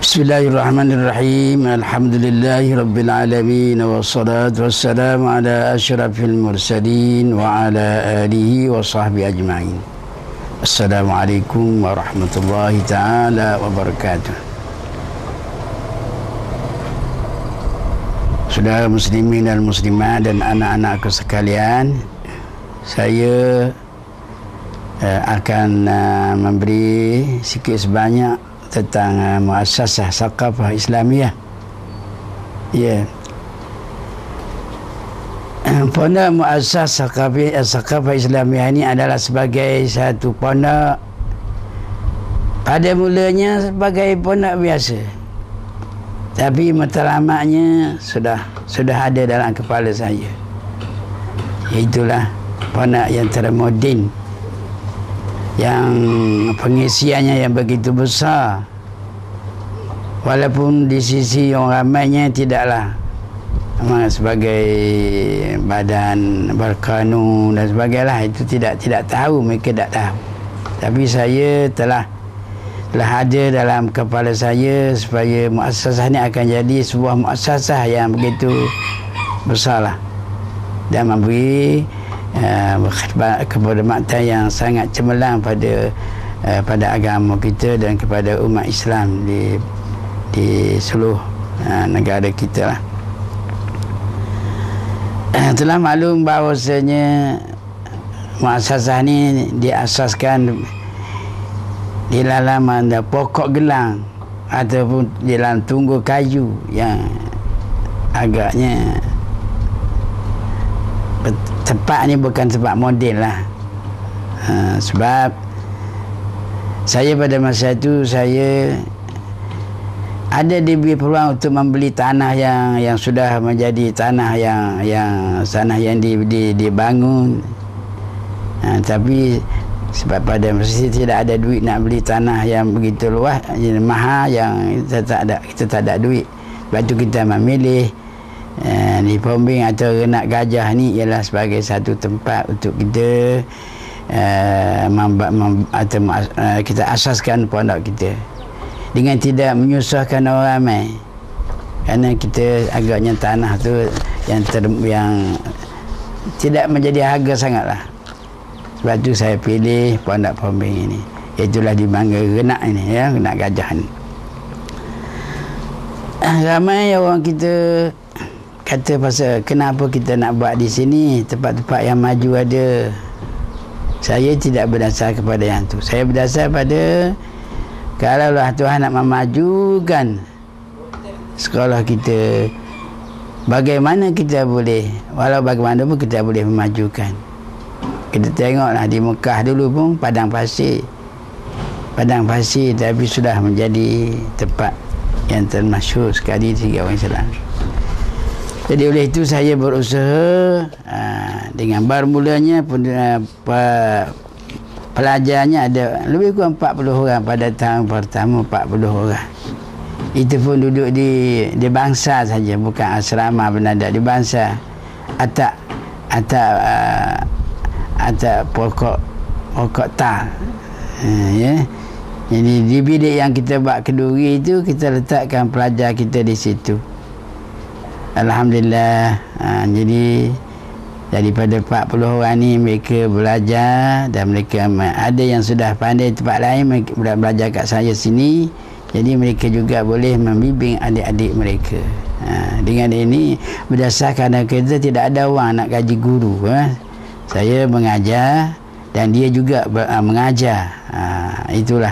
Bismillahirrahmanirrahim. Alhamdulillahi rabbil alamin, wassalatu wassalamu ala asyrafil mursalin wa ala alihi wa sahbihi ajma'in. Assalamualaikum warahmatullahi taala wabarakatuh. Saudara muslimin dan muslimat dan anak-anakku sekalian, saya akan memberi sikit sebanyak tentang muassasah Saqafah Islamiyah. Ya. Pondok muassasah Saqafah Islamiyah ini adalah sebagai satu pondok, pada mulanya sebagai pondok biasa, tapi matlamatnya sudah ada dalam kepala saya. Itulah pondok yang termoden, yang pengisiannya yang begitu besar, walaupun di sisi orang ramainya tidaklah sebagai badan berkanun dan sebagainya, itu tidak tahu, mereka tak tahu. Tapi saya telah ada dalam kepala saya supaya muassasah ini akan jadi sebuah muassasah yang begitu besarlah dan memberi keberhormatan yang sangat cemerlang pada agama kita dan kepada umat Islam di seluruh negara kita lah. Telah maklum bahawasanya muassasah ni diasaskan di dalam pokok gelang ataupun di dalam tunggu kayu yang agaknya tempat ni bukan tempat model lah. Sebab saya pada masa itu saya ada diberi peluang untuk membeli tanah yang sudah menjadi tanah yang dibangun. Tapi sebab pada masa itu tidak ada duit nak beli tanah yang begitu luas, mahal, yang kita tak ada duit. Sebab itu kita memilih di Pombing atau Renak Gajah ni ialah sebagai satu tempat untuk kita kita asaskan pondok kita dengan tidak menyusahkan orang ramai, kerana kita agaknya tanah tu yang tidak menjadi harga sangatlah. Sebab tu saya pilih pondok Pombing ini, itulah di Mangga Renak ini, ya, Renak Gajah ni. Ramai orang kita kata pasal kenapa kita nak buat di sini, tempat-tempat yang maju ada. Saya tidak berdasar kepada yang tu. Saya berdasar pada kalaulah Tuhan nak memajukan sekolah kita, bagaimana kita boleh, walau bagaimana pun kita boleh memajukan. Kita tengoklah di Mekah dulu pun padang pasir, tapi sudah menjadi tempat yang termasyhur sekali di orang Islam. Jadi oleh itu saya berusaha dengan bermulanya pelajarnya ada lebih kurang 40 orang pada tahun pertama, 40 orang. Itu pun duduk di bangsa saja, bukan asrama benadak, di bangsa. Atap pokok tal. Ya. Jadi di bilik yang kita buat kenduri itu, kita letakkan pelajar kita di situ. Alhamdulillah. Jadi daripada 40 orang ni mereka belajar, dan mereka ada yang sudah pandai tempat lain, mereka belajar kat saya sini. Jadi mereka juga boleh membimbing adik-adik mereka. Dengan ini, berdasarkan kita tidak ada wang nak gaji guru. Saya mengajar dan dia juga mengajar. Itulah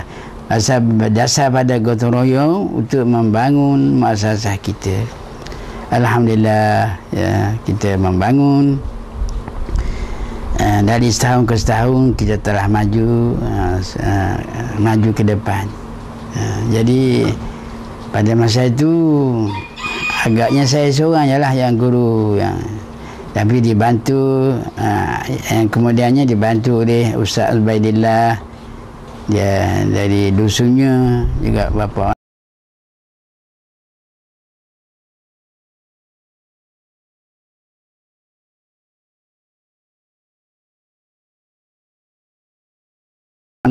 berdasar pada gotong royong untuk membangun muassasah kita. Alhamdulillah, ya, kita membangun. Dari setahun ke setahun kita telah maju ke depan. Jadi pada masa itu agaknya saya seorang je lah yang guru, tapi dibantu, yang kemudiannya dibantu oleh Ustaz Ubaidillah, dia dari dusunnya juga bapa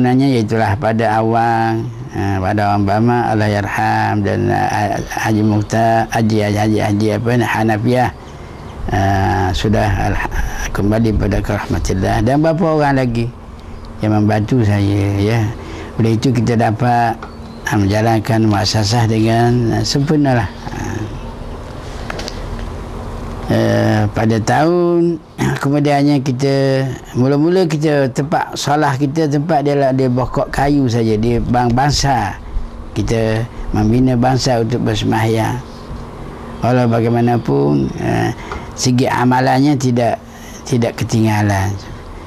sebenarnya, iaitulah pada awal pada orang Bama Allah yarham, dan Haji Mukhtar, Haji apa ni, Hanafiah sudah kembali pada rahmatillah, dan beberapa orang lagi yang membantu saya, ya. Oleh itu kita dapat menjalankan muassasah dengan sempurnalah. Pada tahun kemudiannya kita mula-mula kita tempat solah kita, tempat dia pokok kayu saja, di bangsa kita membina bangsa untuk bersembahyang. Walau bagaimanapun segi amalannya tidak ketinggalan.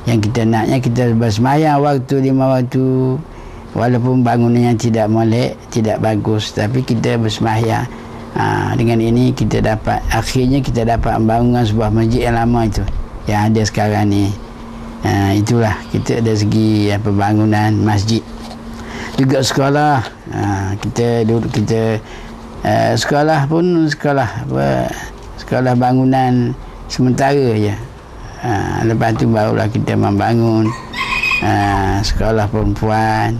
Yang kita naknya kita bersembahyang waktu 5 waktu, walaupun bangunannya tidak molek, tidak bagus, tapi kita bersembahyang. Dengan ini kita dapat, akhirnya kita dapat membangun sebuah masjid yang lama itu yang ada sekarang ni. Itulah kita ada segi pembangunan masjid, juga sekolah. Kita sekolah pun sekolah bangunan sementara je. Lepas tu barulah kita membangun sekolah perempuan,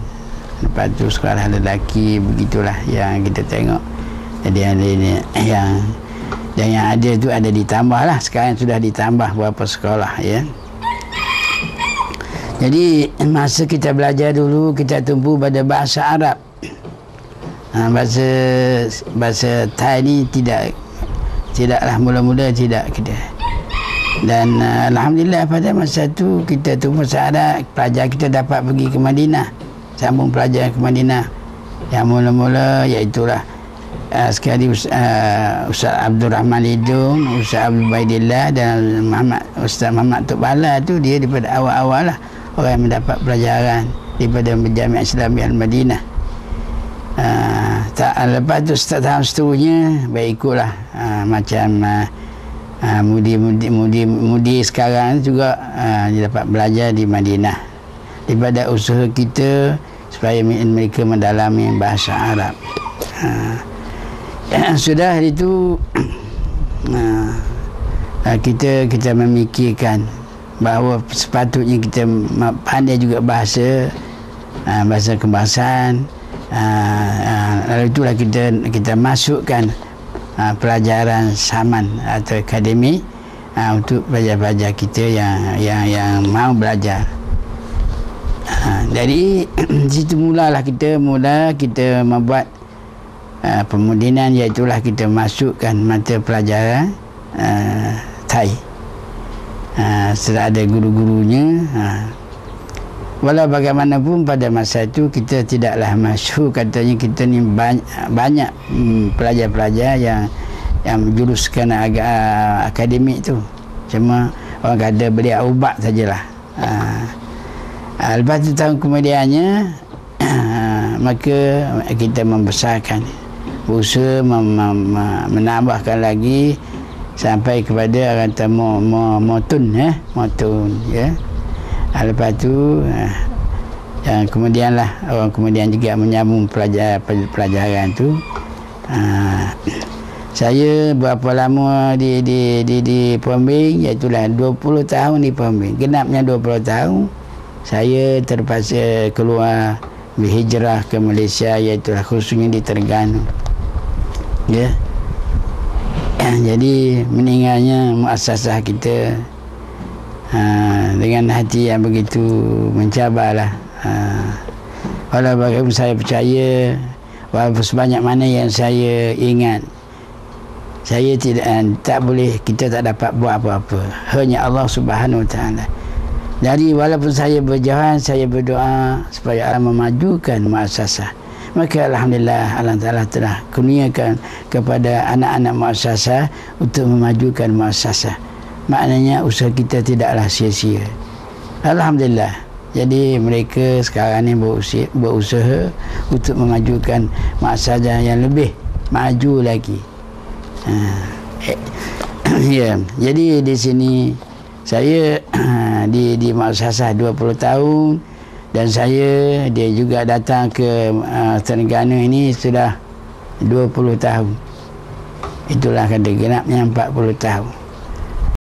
lepas tu sekolah lelaki. Begitulah yang kita tengok. Jadi yang ada tu ada ditambah lah. Sekarang sudah ditambah beberapa sekolah, ya. Jadi masa kita belajar dulu, kita tumpu pada bahasa Arab. Bahasa Thai ni tidaklah mula-mula tidak kita. Dan alhamdulillah pada masa tu kita tumpu bahasa Arab, pelajar kita dapat pergi ke Madinah, sambung pelajar ke Madinah. Yang mula-mula iaitulah sekali Ustaz Abdul Rahman Lidung, Ustaz Abdul Baidillah dan Ustaz Muhammad Tok Bala tu, dia daripada awal-awal lah orang yang mendapat pelajaran daripada Jamiah Islamiyah Al-Madinah. Lepas tu tahun seterusnya baik ikutlah macam mudi sekarang juga dia dapat belajar di Madinah daripada usaha kita supaya mereka mendalami bahasa Arab. Sudah itu kita memikirkan bahawa sepatutnya kita pandai juga bahasa kebangsaan. Lalu itulah kita masukkan pelajaran saman atau akademik untuk pelajar-pelajar kita yang mau belajar. Dari situ mulalah kita membuat pemudinan, iaitulah kita masukkan mata pelajaran Thai. Setelah ada guru-gurunya, walau bagaimanapun pada masa itu kita tidaklah masyhur, katanya kita ni banyak pelajar-pelajar yang menjuruskan akademik tu, cuma orang kata beli ubat sajalah. Lepas tu tahun kemudiannya maka kita membesarkan, berusaha menambahkan lagi sampai kepada kata motun, ya. Lepas tu yang kemudianlah orang kemudian juga menyambung pelajaran tu. Saya berapa lama di Pembing, iaitulah 20 tahun di Pembing. Genapnya 20 tahun saya terpaksa keluar berhijrah ke Malaysia, iaitulah khususnya di Terengganu, ya. Jadi meninggalnya muassasah kita dengan hati yang begitu mencabarlah. Walau bagaimana saya percaya, walaupun sebanyak mana yang saya ingat, saya tak boleh, kita tak dapat buat apa-apa, hanya Allah Subhanahu Wa Taala. Jadi walaupun saya berjauhan, saya berdoa supaya Allah memajukan muassasah. Maka alhamdulillah Allah Taala telah kurniakan kepada anak-anak muassasah untuk memajukan muassasah. Maknanya usaha kita tidaklah sia-sia. Alhamdulillah. Jadi mereka sekarang ni berusaha untuk memajukan muassasah yang lebih maju lagi. Ya, jadi di sini saya di muassasah 20 tahun, dan dia juga datang ke Terengganu ini sudah 20 tahun. Itulah kata genapnya 40 tahun.